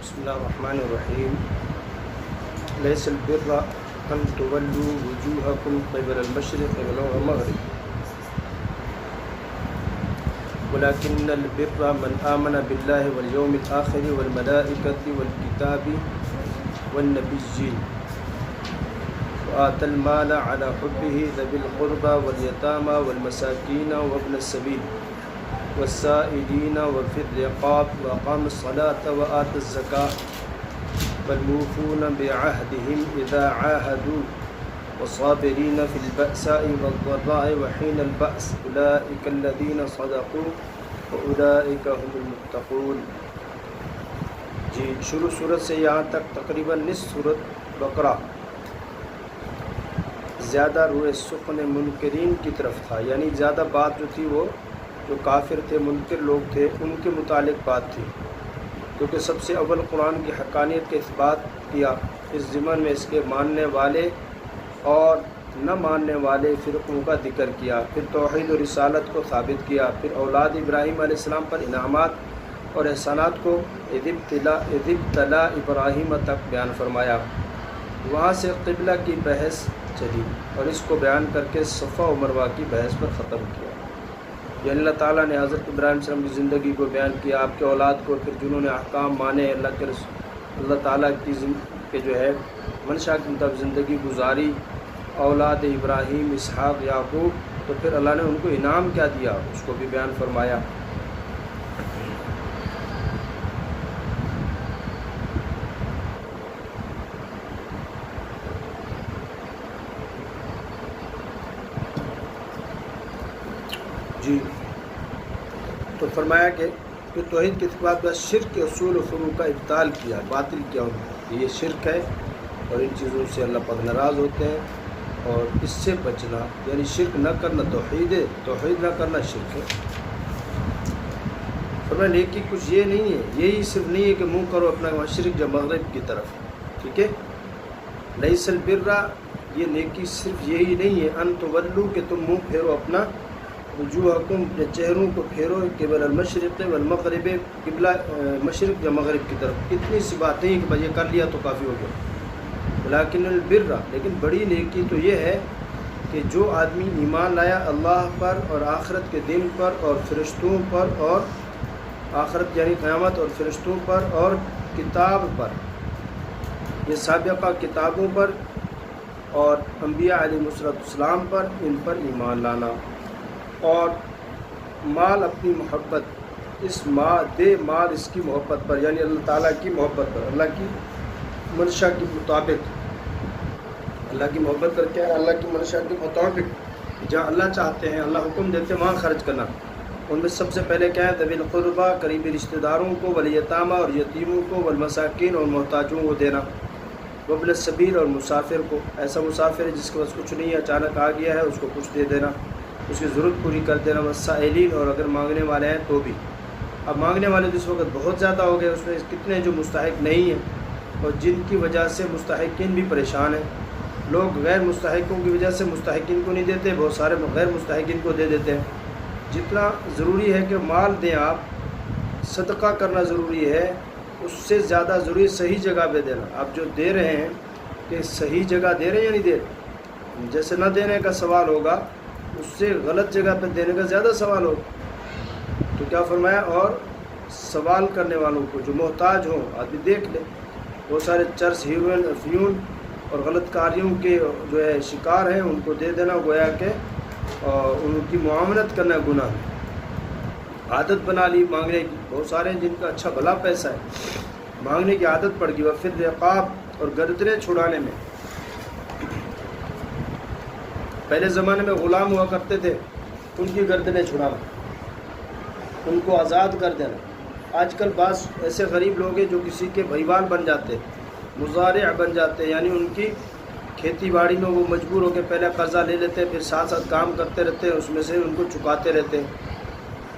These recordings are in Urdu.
بسم اللہ الرحمن الرحیم لیس البر ان تولوا وجوہکم قبل المشرق والمغرب ولكن البر من آمن بالله واليوم الآخر والملائكة والكتاب والنبيين وآتى المال على حبه ذوي القربى واليتامى والمساكين وابن السبيل والسائلين وفي الرقاب وأقام الصلاة وآتى الزكاة والموفون بعهدهم إذا عاهدوا والصابرين في البأساء والضراء وحين البأس أولئك الذين صدقوا وأولئك هم المتقون۔ جی شروع صورت سے یہاں تک تقریباً نصف صورت بقرہ زیادہ روئے سخن منکرین کی طرف تھا، یعنی زیادہ بات جو تھی وہ جو کافر تھے، منکر لوگ تھے، ان کے متعلق بات تھی، کیونکہ سب سے اول قرآن کی حقانیت کے اثبات کیا، اس ضمن میں اس کے ماننے والے اور نہ ماننے والے فرقوں کا ذکر کیا، پھر توحید و رسالت کو ثابت کیا، پھر اولاد ابراہیم علیہ السلام پر انعامات اور احسانات کو اذ ابتلا ابراہیم تک بیان فرمایا۔ وہاں سے قبلہ کی بحث چلی اور اس کو بیان کر کے صفا و مروہ کی بحث پر ختم کیا، یعنی اللہ تعالیٰ نے حضرت ابراہیم علیہ السلام کی زندگی کو بیان کیا، آپ کے اولاد کو، پھر جنہوں نے احکام مانے، اللہ تعالیٰ کی جو ہے منشا کے مطابق زندگی گزاری، اولاد ابراہیم، اسحاق، یعقوب، تو پھر اللہ نے ان کو انعام کیا دیا اس کو بھی بیان فرمایا۔ جی تو فرمایا کہ توحید کے بعد شرک کے اصول و فروع کا ابطال کیا، باطل کیا انہوں نے، یہ شرک ہے اور ان چیزوں سے اللہ پاک ناراض ہوتے ہیں، اور اس سے بچنا یعنی شرک نہ کرنا توحید ہے، توحید نہ کرنا شرک ہے۔ فرمایا نیکی کچھ یہ نہیں ہے، یہی صرف نہیں ہے کہ منہ کرو اپنا مشرق یا مغرب کی طرف، ٹھیک ہے، لیس البر، یہ نیکی صرف یہی نہیں ہے ان تولوا کہ تم منہ پھیرو اپنا وجوہکم اپنے چہروں کو پھیرو قبل المشرق والمغرب، قبلہ مشرق یا مغرب کی طرف، اتنی سی بات نہیں کہ بھائی یہ کر لیا تو کافی ہو گیا۔ لیکن البر، لیکن بڑی نیکی تو یہ ہے کہ جو آدمی ایمان لایا اللہ پر اور آخرت کے دن پر اور فرشتوں پر، اور آخرت یعنی قیامت اور فرشتوں پر اور کتاب پر، یہ سابقہ کتابوں پر اور انبیاء علیہ السلام پر، ان پر ایمان لانا، اور مال اپنی محبت، اس مال اس کی محبت پر، یعنی اللہ تعالیٰ کی محبت پر، اللہ کی منشا کے مطابق، اللہ کی محبت کر کے اللہ کی منشا کے مطابق جہاں اللہ چاہتے ہیں، اللہ حکم دیتے ہیں وہاں خرچ کرنا۔ ان میں سب سے پہلے کیا ہے؟ ذوی القربیٰ، قریبی رشتہ داروں کو، والیتامہ اور یتیموں کو، والمساکین اور محتاجوں کو دینا، وابن السبیل اور مسافر کو، ایسا مسافر ہے جس کے پاس کچھ نہیں ہے، اچانک آ گیا ہے، اس کو کچھ دے دینا، اس کی ضرورت پوری کر دینا، والسائلین، اور اگر مانگنے والے ہیں تو بھی۔ اب مانگنے والے تو اس وقت بہت زیادہ ہو گئے، اس میں کتنے جو مستحق نہیں ہیں اور جن کی وجہ سے مستحقین بھی پریشان ہیں، لوگ غیر مستحقوں کی وجہ سے مستحقین کو نہیں دیتے، بہت سارے غیر مستحقین کو دے دیتے ہیں۔ جتنا ضروری ہے کہ مال دیں آپ، صدقہ کرنا ضروری ہے، اس سے زیادہ ضروری صحیح جگہ پہ دینا۔ آپ جو دے رہے ہیں کہ صحیح جگہ دے رہے ہیں یا نہیں دے رہے، جیسے نہ دینے کا سوال ہوگا اس سے غلط جگہ پہ دینے کا زیادہ سوال ہوگا۔ تو کیا فرمایا؟ اور سوال کرنے والوں کو جو محتاج ہوں، آدمی دیکھ لے، بہت سارے چرس، ہیروئن، افیون اور غلط کاریوں کے جو ہے شکار ہیں، ان کو دے دینا، گویا کہ ان کی معاونت کرنا گناہ ہے۔ عادت بنا لی مانگنے کی، بہت سارے جن کا اچھا بھلا پیسہ ہے، مانگنے کی عادت پڑ گئی۔ وفی الرقاب، اور گردنیں چھڑانے میں، پہلے زمانے میں غلام ہوا کرتے تھے، ان کی گردنیں چھڑانا، ان کو آزاد کر دینا۔ آج کل بعض ایسے غریب لوگ ہیں جو کسی کے بھائیوال بن جاتے، مزارع بن جاتے، یعنی ان کی کھیتی باڑی میں وہ مجبور ہو کے پہلے قرضہ لے لیتے، پھر ساتھ ساتھ کام کرتے رہتے ہیں، اس میں سے ان کو چکاتے رہتے ہیں،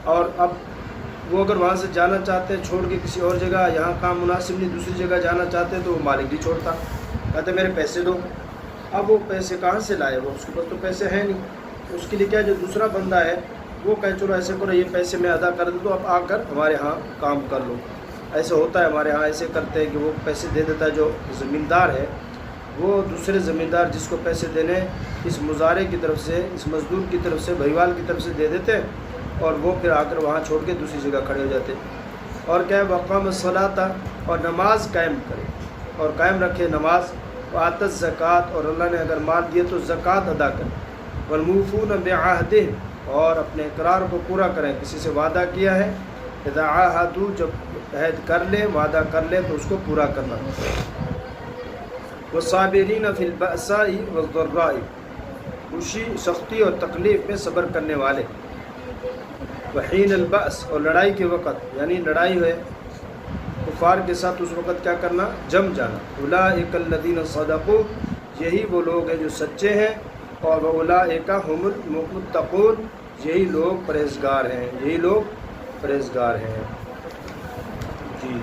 اور اب وہ اگر وہاں سے جانا چاہتے ہیں چھوڑ کے کسی اور جگہ، یہاں کام مناسب نہیں، دوسری جگہ جانا چاہتے ہیں تو وہ مالک نہیں چھوڑتا، کہتے میرے پیسے دو۔ اب وہ پیسے کہاں سے لائے؟ وہ اس کے پاس تو پیسے ہیں نہیں، اس کے لیے کیا جو دوسرا بندہ ہے وہ کہے چلو ایسے کرو، یہ پیسے میں ادا کر دوں تو اب آ کر ہمارے ہاں کام کر لو۔ ایسا ہوتا ہے ہمارے ہاں، ایسے کرتے ہیں کہ وہ پیسے دے دیتا ہے، جو زمیندار ہے وہ دوسرے زمیندار جس کو پیسے دینے اس مزارع کی طرف سے، اس مزدور کی طرف سے، بھائیوال کی طرف سے دے دیتے ہیں، اور وہ پھر آ کر وہاں چھوڑ کے دوسری جگہ کھڑے ہو جاتے ہیں۔ اور کیا ہے، وقام الصلاۃ، اور نماز قائم کرے اور قائم رکھے نماز، وآت الزکوٰۃ، اور اللہ نے اگر مال دیے تو زکوٰۃ ادا کرے، والموفون بعہدہم، اور اپنے اقرار کو پورا کریں، کسی سے وعدہ کیا ہے، اذا عاہدوا، جب عہد کر لے، وعدہ کر لے تو اس کو پورا کرنا۔ والصابرین فی البأساء والضراء، خوشی، سختی اور تکلیف میں صبر کرنے والے۔ وحین البأس، اور لڑائی کے وقت، یعنی لڑائی ہے کفار کے ساتھ، اس وقت کیا کرنا، جم جانا۔ اولئک الذین صدقوا، یہی وہ لوگ ہیں جو سچے ہیں، اور اولئک هم المتقون، یہی لوگ پرہیزگار ہیں، یہی لوگ پرہیزگار ہیں۔ جی،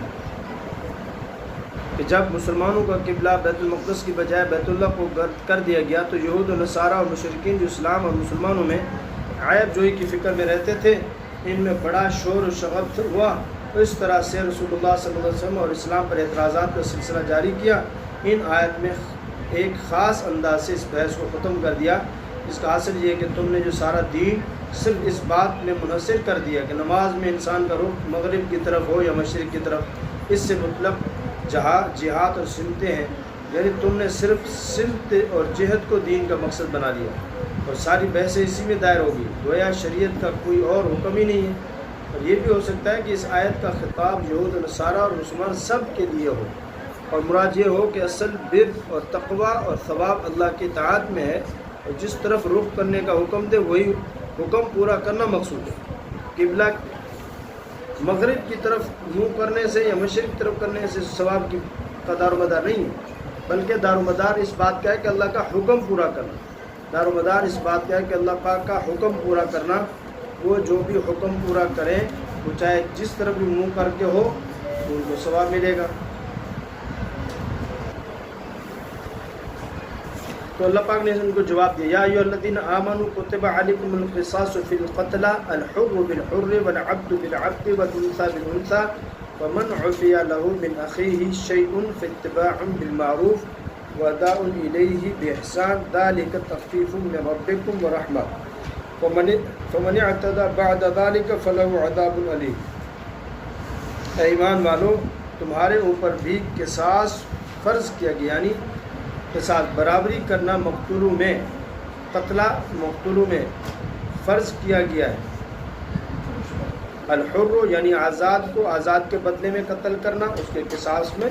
کہ جب مسلمانوں کا قبلہ بیت المقدس کی بجائے بیت اللہ کو کر دیا گیا تو یہود و نصارہ اور مشرکین جو اسلام اور مسلمانوں میں عیب جوئی کی فکر میں رہتے تھے، ان میں بڑا شور و شغب ہوا۔ اس طرح سے رسول اللہ صلی اللہ علیہ وسلم اور اسلام پر اعتراضات کا سلسلہ جاری کیا۔ ان آیت میں ایک خاص انداز سے اس بحث کو ختم کر دیا۔ اس کا حاصل یہ ہے کہ تم نے جو سارا دین صرف اس بات میں منحصر کر دیا کہ نماز میں انسان کا رخ مغرب کی طرف ہو یا مشرق کی طرف، اس سے مطلب جہاد اور سمتیں ہیں، یعنی تم نے صرف سمت اور جہد کو دین کا مقصد بنا لیا، اور ساری بحثیں اسی میں دائر ہوگی، گویا شریعت کا کوئی اور حکم ہی نہیں ہے۔ اور یہ بھی ہو سکتا ہے کہ اس آیت کا خطاب یہود و نصارہ اور مسلمان سب کے لیے ہو، اور مراد یہ ہو کہ اصل بر اور تقوی اور ثواب اللہ کی اطاعت میں ہے، اور جس طرف رخ کرنے کا حکم دے وہی حکم پورا کرنا مقصود ہے۔ قبلہ مغرب کی طرف منہ کرنے سے یا مشرق کی طرف کرنے سے ثواب کا دار و مدار نہیں ہے، بلکہ دار و مدار اس بات کا ہے کہ اللہ کا حکم پورا کرنا۔ دار و مدار اس بات کا ہے کہ اللہ پاک کا حکم پورا کرنا، وہ جو بھی حکم پورا کریں وہ چاہے جس طرف بھی منہ کر کے ہو تو ان کو ثواب ملے گا۔ تو اللہ پاک نے ان کو جواب دیا، یا ایھا الذین آمنوا کتب علیکم القصاص فی القتلى الحر بالحر والعبد بالعبد والانثى بالانثى ومن عفی له من اخیہ شیء فاتباع بالمعروف واداء الیہ باحسان ذلک تخفیف من ربکم ورحمہ فمن اعتدى بعد ذلك فله عذاب علیم۔ اے ایمان والو، تمہارے اوپر بھی قصاص فرض کیا گیا، یعنی قصاص برابری کرنا مقتولوں میں، قتلہ مقتولوں میں فرض کیا گیا ہے۔ الحر یعنی آزاد کو آزاد کے بدلے میں قتل کرنا اس کے قصاص میں،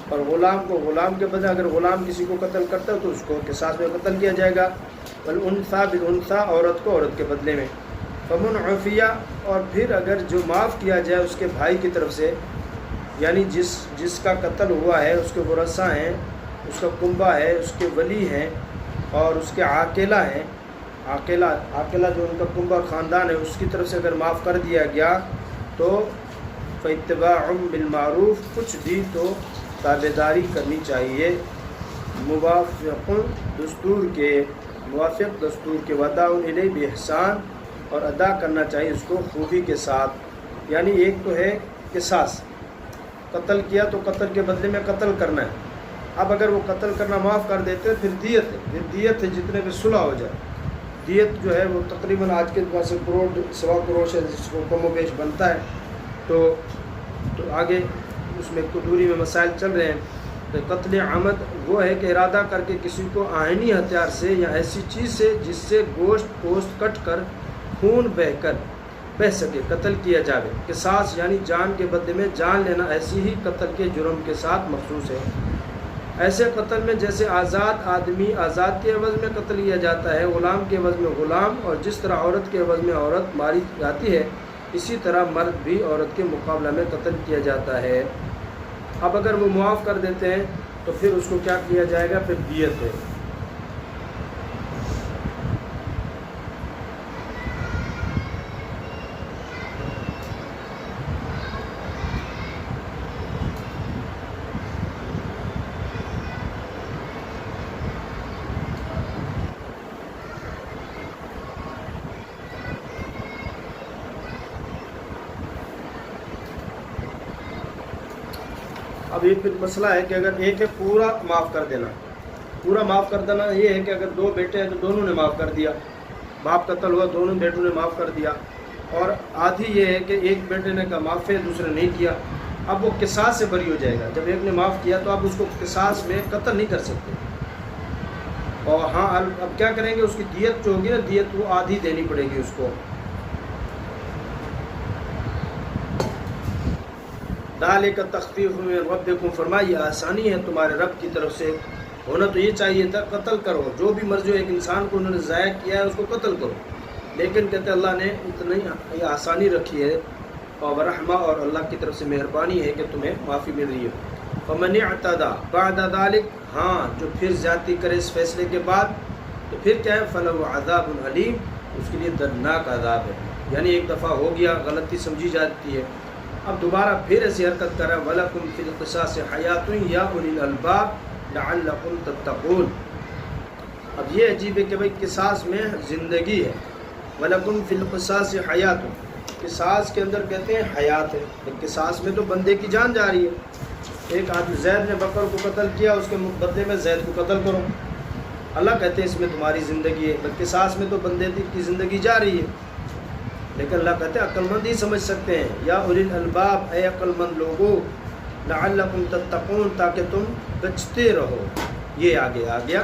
اور غلام کو غلام کے بدلے، اگر غلام کسی کو قتل کرتا ہے تو اس کو قصاص میں قتل کیا جائے گا۔ والانثى بالانثى، عورت کو عورت کے بدلے میں۔ فمن عفیہ، اور پھر اگر جو معاف کیا جائے اس کے بھائی کی طرف سے، یعنی جس کا قتل ہوا ہے اس کے ورثہ ہیں، اس کا کنبہ ہے، اس کے ولی ہیں اور اس کے عاقلہ ہیں، عاقلہ جو ان کا کنبہ خاندان ہے، اس کی طرف سے اگر معاف کر دیا گیا تو فاتباع بالمعروف، کچھ بھی تو تابعداری کرنی چاہیے، موافق دستور کے واداء الیہ باحسان، اور ادا کرنا چاہیے اس کو خوبی کے ساتھ۔ یعنی ایک تو ہے قصاص، قتل کیا تو قتل کے بدلے میں قتل کرنا ہے۔ اب اگر وہ قتل کرنا معاف کر دیتے ہیں پھر دیت ہے جتنے پہ صلح ہو جائے۔ دیت جو ہے وہ تقریباً آج کے اعتبار سے کروڑ سوا کروڑ سے جس کو کم و بیش بنتا ہے، تو آگے اس میں قدوری میں مسائل چل رہے ہیں۔ تو قتل عمد وہ ہے کہ ارادہ کر کے کسی کو آئینی ہتھیار سے یا ایسی چیز سے جس سے گوشت پوست کٹ کر خون بہہ سکے قتل کیا جاوے۔ قصاص یعنی جان کے بدلے میں جان لینا ایسی ہی قتل کے جرم کے ساتھ مخصوص ہے۔ ایسے قتل میں جیسے آزاد آدمی آزاد کے عوض میں قتل کیا جاتا ہے، غلام کے عوض میں غلام، اور جس طرح عورت کے عوض میں عورت ماری جاتی ہے، اسی طرح مرد بھی عورت کے مقابلہ میں قتل کیا جاتا ہے۔ اب اگر وہ معاف کر دیتے ہیں تو پھر اس کو کیا کیا جائے گا، پھر دیت ہے۔ اب یہ پھر مسئلہ ہے کہ اگر ایک ہے پورا معاف کر دینا، پورا معاف کر دینا یہ ہے کہ اگر دو بیٹے ہیں تو دونوں نے معاف کر دیا، باپ قتل ہوا دونوں بیٹوں نے معاف کر دیا، اور آدھی یہ ہے کہ ایک بیٹے نے کہا معاف ہے دوسرے نے نہیں کیا، اب وہ قصاص سے بری ہو جائے گا۔ جب ایک نے معاف کیا تو اب اس کو قصاص میں قتل نہیں کر سکتے، اور ہاں اب کیا کریں گے، اس کی دیت جو ہوگی نا، دیت وہ آدھی دینی پڑے گی اس کو۔ ذالک تخفیف من ربکم، فرمائی آسانی ہے تمہارے رب کی طرف سے، ہونا تو یہ چاہیے تھا قتل کرو، جو بھی مرضی ہو، ایک انسان کو انہوں نے ضائع کیا ہے اس کو قتل کرو، لیکن کہتے اللہ نے اتنی یہ آسانی رکھی ہے، اور رحمہ اور اللہ کی طرف سے مہربانی ہے کہ تمہیں معافی مل رہی ہے۔ فمن اعتدى بعد ذلك، ہاں جو پھر زیادتی کرے اس فیصلے کے بعد تو پھر کیا ہے، فلہ عذاب علیم، اس کے لیے دردناک عذاب ہے۔ یعنی ایک دفعہ ہو گیا، غلطی سمجھی جاتی ہے، اب دوبارہ پھر ایسی حرکت کرا، وَلَكُمْ فِي الْقِصَاصِ حَيَاةٌ يَا أُولِي الْأَلْبَابِ لَعَلَّكُمْ تَتَّقُونَ۔ اب یہ عجیب ہے کہ بھئی قصاص میں زندگی ہے، وَلَكُمْ فِي الْقِصَاصِ حَيَاةٌ، قصاص کے اندر کہتے ہیں حیات ہے، قصاص میں تو بندے کی جان جا رہی ہے۔ ایک آدمی زید نے بکر کو قتل کیا، اس کے بدلے میں زید کو قتل کرو، اللہ کہتے ہیں اس میں تمہاری زندگی ہے، قصاص میں تو بندے کی زندگی جا رہی ہے، لیکن اللہ کہتے ہیں عقل مند ہی سمجھ سکتے ہیں، یا اولی الالباب، اے عقل مند لوگوں، لعلکم تتقون، تاکہ تم بچتے رہو۔ یہ آگے آ گیا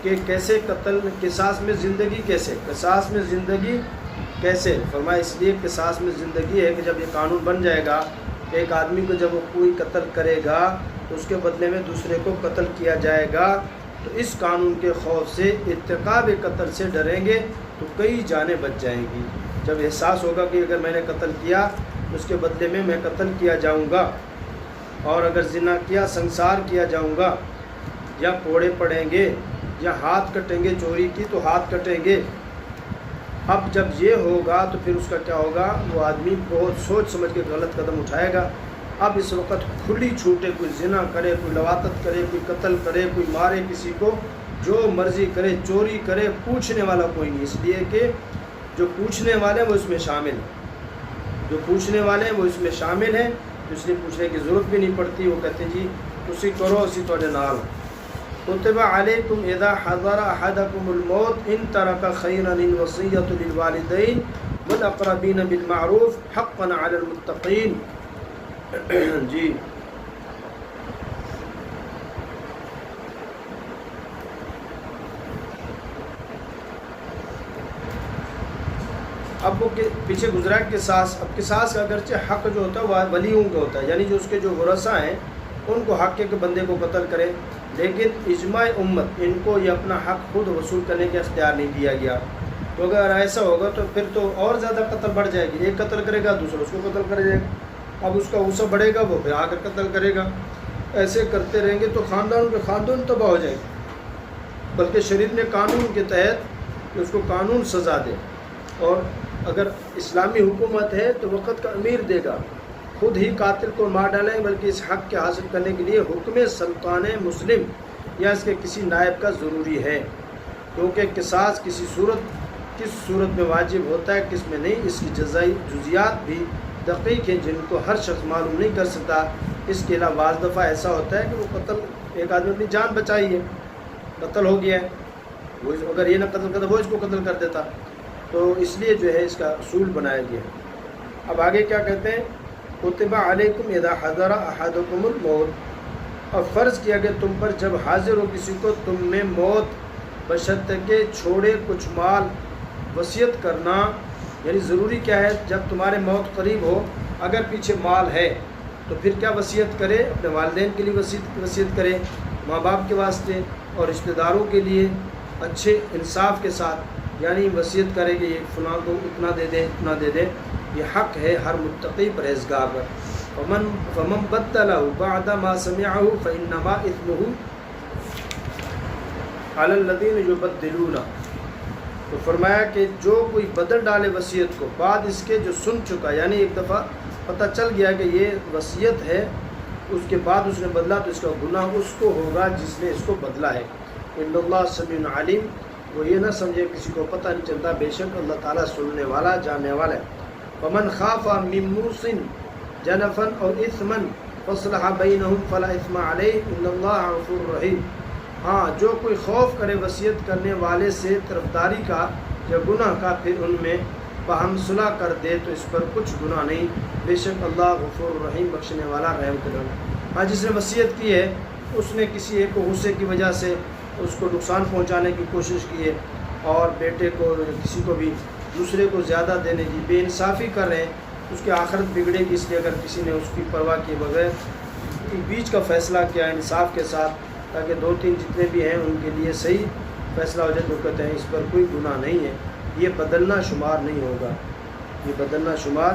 کہ کیسے قتل، قصاص میں زندگی کیسے، قصاص میں زندگی کیسے، فرمایا اس لیے قصاص میں زندگی ہے کہ جب یہ قانون بن جائے گا، ایک آدمی کو جب وہ کوئی قتل کرے گا تو اس کے بدلے میں دوسرے کو قتل کیا جائے گا، تو اس قانون کے خوف سے، ارتکاب قتل سے ڈریں گے تو کئی جانیں بچ جائیں گی۔ جب احساس ہوگا کہ اگر میں نے قتل کیا اس کے بدلے میں قتل کیا جاؤں گا، اور اگر زنا کیا سنسار کیا جاؤں گا، یا کوڑے پڑیں گے، یا ہاتھ کٹیں گے، چوری کی تو ہاتھ کٹیں گے، اب جب یہ ہوگا تو پھر اس کا کیا ہوگا، وہ آدمی بہت سوچ سمجھ کے غلط قدم اٹھائے گا۔ اب اس وقت کھلی چھوٹے، کوئی زنا کرے، کوئی لواطت کرے، کوئی قتل کرے، کوئی مارے کسی کو، جو مرضی کرے، چوری کرے، پوچھنے والا کوئی نہیں، اس لیے کہ جو پوچھنے والے ہیں وہ اس میں شامل ہیں، جو پوچھنے والے ہیں وہ اس میں شامل ہیں، اس لیے پوچھنے کی ضرورت بھی نہیں پڑتی، وہ کہتے ہیں جی اسی کرو، اسی تھوڑے نال۔ کتب علیکم اذا حضر احدکم الموت ان ترک خیرا الوصیۃ للوالدین والاقربین بالمعروف حقا علی المتقین۔ جی اب وہ پیچھے گزرا قصاص، اب قصاص کا اگرچہ حق جو ہوتا ہے وہ ولیوں کا ہوتا ہے، یعنی جو اس کے جو ورثاء ہیں ان کو حق ہے کہ بندے کو قتل کرے، لیکن اجماع امت ان کو یہ اپنا حق خود وصول کرنے کا اختیار نہیں دیا گیا، تو اگر ایسا ہوگا تو پھر تو اور زیادہ قتل بڑھ جائے گی، ایک قتل کرے گا دوسرا اس کو قتل کرے جائے گا، اب اس کا غصہ بڑھے گا، وہ پھر آ کر قتل کرے گا، ایسے کرتے رہیں گے تو خاندان کے خاندان تباہ ہو جائے گا۔ بلکہ شریعت نے قانون کے تحت کہ اس کو قانون سزا دے، اور اگر اسلامی حکومت ہے تو وقت کا امیر دے گا، خود ہی قاتل کو مار ڈالیں، بلکہ اس حق کے حاصل کرنے کے لیے حکم سلطان مسلم یا اس کے کسی نائب کا ضروری ہے، کیونکہ قصاص کس صورت میں واجب ہوتا ہے کس میں نہیں، اس کی جزیات بھی دقیق ہیں جن کو ہر شخص معلوم نہیں کر سکتا۔ اس کے علاوہ بعض دفعہ ایسا ہوتا ہے کہ وہ قتل، ایک آدمی اپنی جان بچائی ہے، قتل ہو گیا ہے، وہ اگر یہ نہ قتل کرتا وہ اس کو قتل کر دیتا، تو اس لیے جو ہے اس کا اصول بنایا گیا ہے۔ اب آگے کیا کہتے ہیں، کتب علیکم اذا حضر احدکم الموت، اور فرض کیا گیا تم پر جب حاضر ہو کسی کو تم میں موت، بشرط کہ چھوڑے کچھ مال، وصیت کرنا، یعنی ضروری کیا ہے، جب تمہارے موت قریب ہو اگر پیچھے مال ہے تو پھر کیا وصیت کرے، اپنے والدین کے لیے وصیت کرے، ماں باپ کے واسطے اور رشتہ داروں کے لیے اچھے انصاف کے ساتھ، یعنی وصیت کرے کہ یہ فلاں کو اتنا دے دیں اتنا دے دیں، یہ حق ہے ہر متقی پرہیزگار پر۔ فمن بدلہ بعد ما سمعہ فانما اثمہ علی الذین یبدلونہ، تو فرمایا کہ جو کوئی بدل ڈالے وصیت کو بعد اس کے جو سن چکا، یعنی ایک دفعہ پتہ چل گیا کہ یہ وصیت ہے، اس کے بعد اس نے بدلا تو اس کا گناہ اس کو ہوگا جس نے اس کو بدلا ہے۔ ان اللہ سمیع علیم، وہ یہ نہ سمجھے کسی کو پتہ نہیں چلتا، بے شک اللہ تعالیٰ سننے والا جاننے والا ہے۔ ومن خاف من موص جنفا او اثما فصلح بینہم فلا اثم علیہ ان اللہ غفور رحیم. ہاں جو کوئی خوف کرے وصیت کرنے والے سے طرفداری کا یا گناہ کا، پھر ان میں باہم صلح کر دے تو اس پر کچھ گناہ نہیں، بے شک اللہ غفور رحیم بخشنے والا رحم کرنے والا. ہاں جس نے وصیت کی ہے اس نے کسی ایک کو غصے کی وجہ سے اس کو نقصان پہنچانے کی کوشش کی ہے، اور بیٹے کو کسی کو بھی دوسرے کو زیادہ دینے کی بے انصافی کر رہے ہیں، اس کی آخرت بگڑے گی. اس لیے اگر کسی نے اس کی پرواہ کیے بغیر بیچ کا فیصلہ کیا انصاف کے ساتھ، تاکہ دو تین جتنے بھی ہیں ان کے لیے صحیح فیصلہ ہو جائے، تو کہتے ہیں اس پر کوئی گناہ نہیں ہے، یہ بدلنا شمار نہیں ہوگا، یہ بدلنا شمار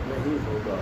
نہیں ہوگا.